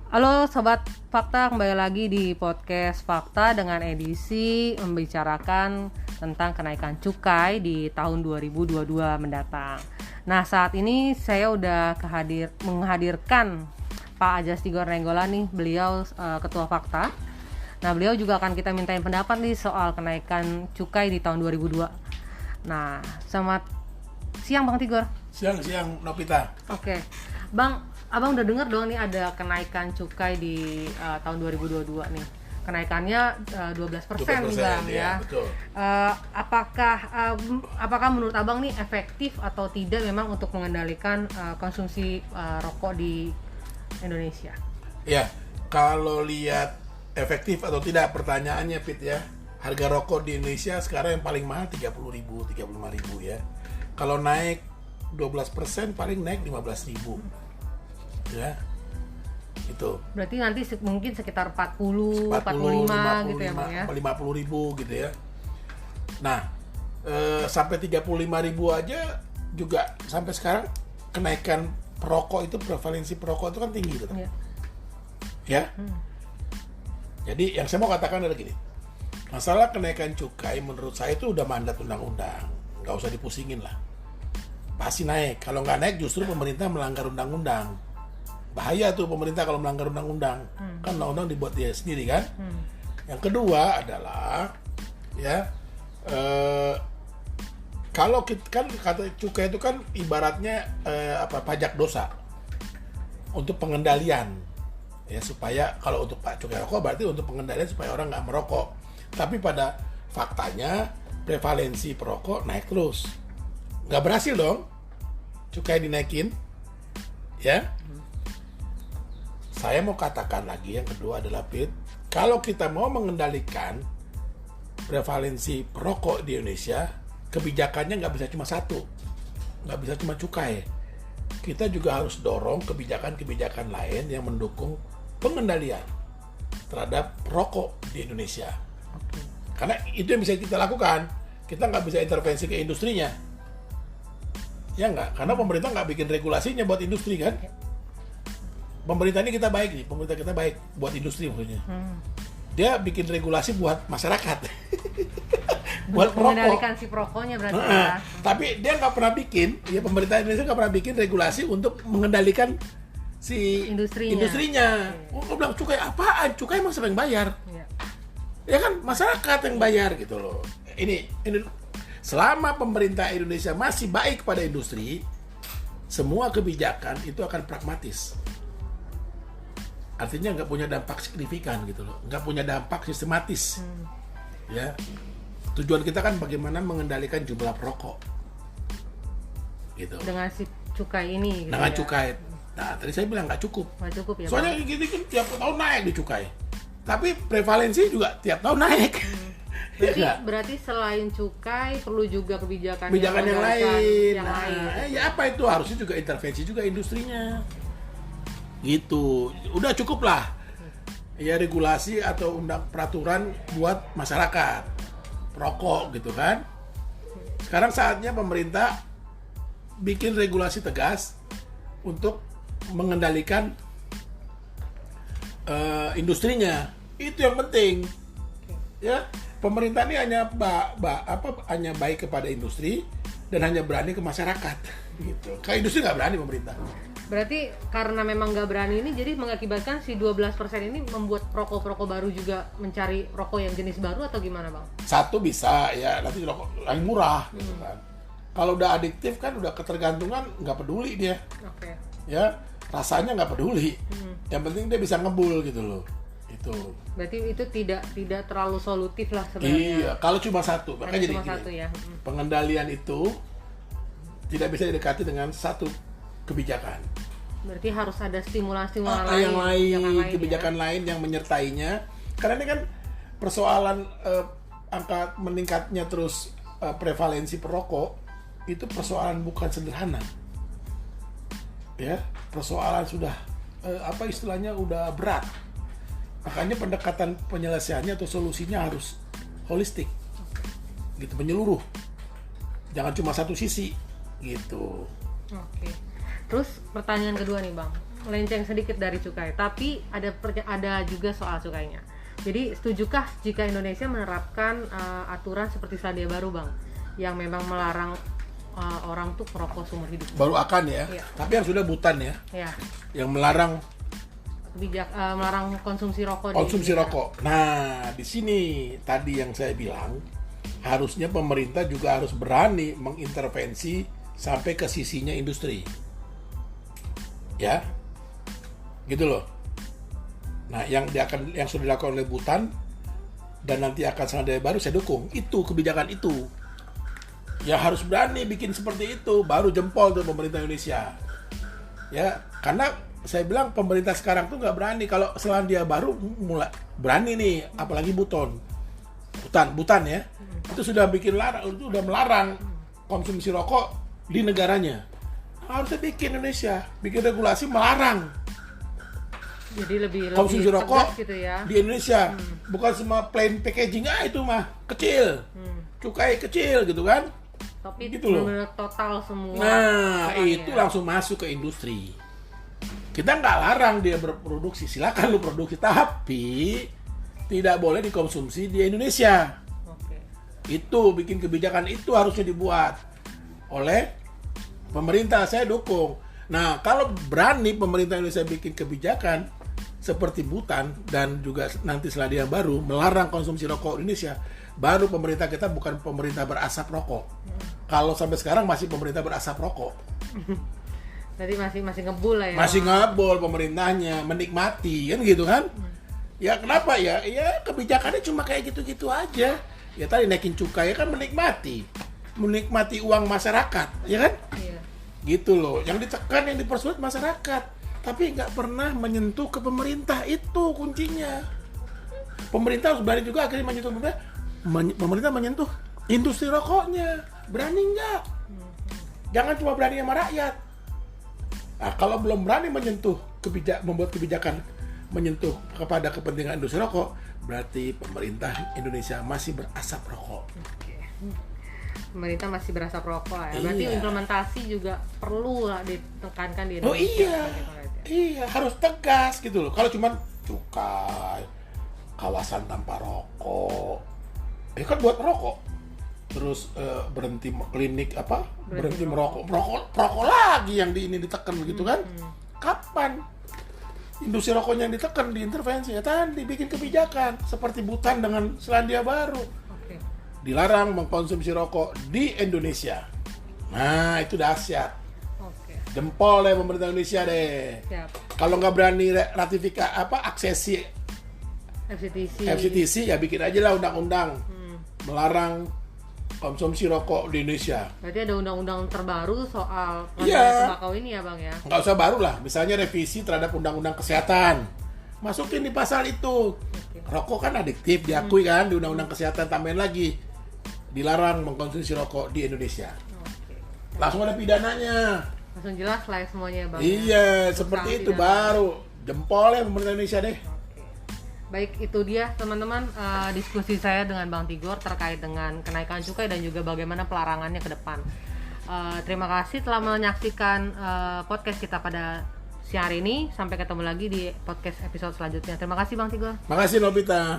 Halo Sobat Fakta, kembali lagi di podcast Fakta dengan edisi membicarakan tentang kenaikan cukai di tahun 2022 mendatang. Nah, saat ini saya udah menghadirkan Pak Ajaz Tigor Nainggolan nih, beliau Ketua Fakta. Nah, beliau juga akan kita mintain pendapat nih soal kenaikan cukai di tahun 2002. Nah, selamat siang Bang Tigor. Siang Novita. Oke. Bang, Abang udah dengar dong nih ada kenaikan cukai di tahun 2022 nih. Kenaikannya 12% nih Bang ya. Betul. Apakah menurut Abang nih efektif atau tidak memang untuk mengendalikan konsumsi rokok di Indonesia? Ya, kalau lihat efektif atau tidak pertanyaannya Pit ya. Harga rokok di Indonesia sekarang yang paling mahal 30.000, 35.000 ya. Kalau naik 12% paling naik 15.000. Ya, itu. Berarti nanti mungkin sekitar 40 45 gitu ya Bang ya? 50.000 gitu ya. Nah, sampai 35.000 aja juga sampai sekarang kenaikan perokok itu, prevalensi perokok itu kan tinggi gitu. Ya. Jadi yang saya mau katakan adalah gini. Masalah kenaikan cukai menurut saya itu udah mandat undang-undang. Nggak usah dipusingin lah. Pasti naik. Kalau nggak naik justru pemerintah melanggar undang-undang. Bahaya tuh pemerintah kalau melanggar undang-undang. Kan undang-undang dibuat dia sendiri kan. Yang kedua adalah ya kalau kita kan kata cukai itu kan ibaratnya pajak dosa untuk pengendalian ya, supaya kalau untuk cukai rokok berarti untuk pengendalian supaya orang nggak merokok. Tapi pada faktanya prevalensi perokok naik terus, nggak berhasil dong cukai dinaikin ya. Saya mau katakan lagi yang kedua adalah Pit, kalau kita mau mengendalikan prevalensi perokok di Indonesia, kebijakannya nggak bisa cuma satu, nggak bisa cuma cukai. Kita juga harus dorong kebijakan-kebijakan lain yang mendukung pengendalian terhadap perokok di Indonesia. Karena itu yang bisa kita lakukan. Kita nggak bisa intervensi ke industrinya, ya nggak? Karena pemerintah nggak bikin regulasinya buat industri kan. Pemerintah ini kita baik nih, pemerintah kita baik buat industri maksudnya. Dia bikin regulasi buat masyarakat, buat mengendalikan si perokoknya berarti ya. Tapi dia nggak pernah bikin, ya pemerintah Indonesia nggak pernah bikin regulasi untuk mengendalikan si industrinya. Oh, bilang cukai apaan? Cukai emang siapa yang bayar? Ya kan masyarakat yang bayar gitu loh. Ini selama pemerintah Indonesia masih baik pada industri, semua kebijakan itu akan pragmatis. Artinya nggak punya dampak signifikan gitu loh, nggak punya dampak sistematis. Ya, tujuan kita kan bagaimana mengendalikan jumlah perokok, gitu. Dengan si cukai ini. Gitu dengan ya? Cukai. Nah, tadi saya bilang nggak cukup. Nggak cukup ya. Soalnya gini kan tiap tahun naik di cukai, tapi prevalensi juga tiap tahun naik. Berarti selain cukai perlu juga kebijakan yang lain. Lain. Ya apa itu harusnya juga intervensi juga industrinya. Gitu, udah cukup lah ya regulasi atau peraturan buat masyarakat perokok gitu kan. Sekarang saatnya pemerintah bikin regulasi tegas untuk mengendalikan industrinya, itu yang penting ya. Pemerintah ini hanya hanya baik kepada industri dan hanya berani ke masyarakat gitu. Ke industri nggak berani pemerintah. Berarti karena memang nggak berani ini, jadi mengakibatkan si 12% ini membuat perokok-perokok baru juga mencari rokok yang jenis baru atau gimana Bang? Satu bisa ya, nanti rokok yang murah gitu kan. Kalau udah adiktif kan, udah ketergantungan, nggak peduli dia. Oke. Ya, rasanya nggak peduli. Yang penting dia bisa ngebul gitu loh. Itu. Berarti itu tidak terlalu solutif lah sebenarnya. Iya, kalau cuma satu, makanya jadi cuma gini. satu ya. Pengendalian itu tidak bisa didekati dengan satu kebijakan. Berarti harus ada stimulan-stimulan kebijakan lain yang menyertainya. Karena ini kan persoalan angka meningkatnya terus prevalensi perokok itu persoalan bukan sederhana. Ya, persoalan sudah istilahnya udah berat. Makanya pendekatan penyelesaiannya atau solusinya harus holistik. Gitu, menyeluruh. Jangan cuma satu sisi gitu. Oke. Terus pertanyaan kedua nih Bang, melenceng sedikit dari cukai, tapi ada juga soal cukainya. Jadi setujukah jika Indonesia menerapkan aturan seperti Selandia Baru, Bang, yang memang melarang orang tuh merokok seumur hidup? Baru akan ya, tapi yang sudah Butan ya, yang melarang melarang konsumsi rokok. Rokok. Nah, di sini tadi yang saya bilang, harusnya pemerintah juga harus berani mengintervensi sampai ke sisinya industri. Ya, gitu loh. Nah, yang sudah dilakukan oleh Butan dan nanti akan Selandia Baru, saya dukung itu kebijakan itu. Ya harus berani bikin seperti itu, baru jempol tuh pemerintah Indonesia. Ya, karena saya bilang pemerintah sekarang tuh nggak berani. Kalau Selandia Baru mulai berani nih, apalagi Butan ya, itu sudah udah melarang konsumsi rokok di negaranya. Harusnya bikin Indonesia, bikin regulasi melarang. Jadi lebih konsumsi rokok gitu ya di Indonesia. Bukan semua plain packaging itu mah kecil, cukai kecil gitu kan. Tapi gitu loh. Benar total semua. Nah itu langsung masuk ke industri. Kita nggak larang dia berproduksi, silakan lu produksi, tapi tidak boleh dikonsumsi di Indonesia. Itu bikin kebijakan itu harusnya dibuat oleh pemerintah, saya dukung. Nah, kalau berani pemerintah Indonesia bikin kebijakan seperti Butan dan juga nanti Selandia Baru melarang konsumsi rokok Indonesia, baru pemerintah kita bukan pemerintah berasap rokok. Kalau sampai sekarang masih pemerintah berasap rokok. Jadi masih ngebul lah ya. Masih ngebul pemerintahnya, menikmati kan gitu kan? Ya kenapa ya? Ya kebijakannya cuma kayak gitu-gitu aja. Ya tadi naikin cukai kan menikmati uang masyarakat, ya kan? Iya. Gitu loh, yang ditekan, yang dipersulit masyarakat, tapi nggak pernah menyentuh ke pemerintah, itu kuncinya. Pemerintah harus berani juga akhirnya menyentuh pemerintah menyentuh industri rokoknya, berani nggak? Jangan cuma berani sama rakyat. Nah, kalau belum berani membuat kebijakan menyentuh kepada kepentingan industri rokok, berarti pemerintah Indonesia masih berasap rokok. Pemerintah masih berasap rokok ya. Berarti implementasi juga perlu lah ditekankan di Indonesia. Oh iya, harus tegas gitu loh. Kalau cuma cukai, kawasan tanpa rokok, kan buat rokok. Terus berhenti klinik berhenti merokok lagi yang ini ditekan begitu kan? Kapan industri rokoknya yang ditekan, diintervensi? Ya tadi bikin kebijakan seperti Butan dengan Selandia Baru. Dilarang mengkonsumsi rokok di Indonesia. Nah, itu dahsyat. Jempol deh pemerintah Indonesia deh. Kalau nggak berani ratifikasi aksesi FCTC ya bikin aja lah undang-undang melarang konsumsi rokok di Indonesia. Berarti ada undang-undang terbaru soal tembakau ini ya Bang ya? Nggak usah baru lah, misalnya revisi terhadap undang-undang kesehatan. Masukin di pasal itu. Rokok kan adiktif, diakui kan di undang-undang kesehatan, tambahin lagi. Dilarang mengkonsumsi rokok di Indonesia. Langsung ada pidananya. Langsung jelas lah semuanya Bang. Iya, seperti itu baru jempolnya pemerintah Indonesia deh. Baik, itu dia teman-teman diskusi saya dengan Bang Tigor terkait dengan kenaikan cukai dan juga bagaimana pelarangannya ke depan. Terima kasih telah menyaksikan podcast kita pada siang hari ini. Sampai ketemu lagi di podcast episode selanjutnya. Terima kasih Bang Tigor. Makasih Nobita.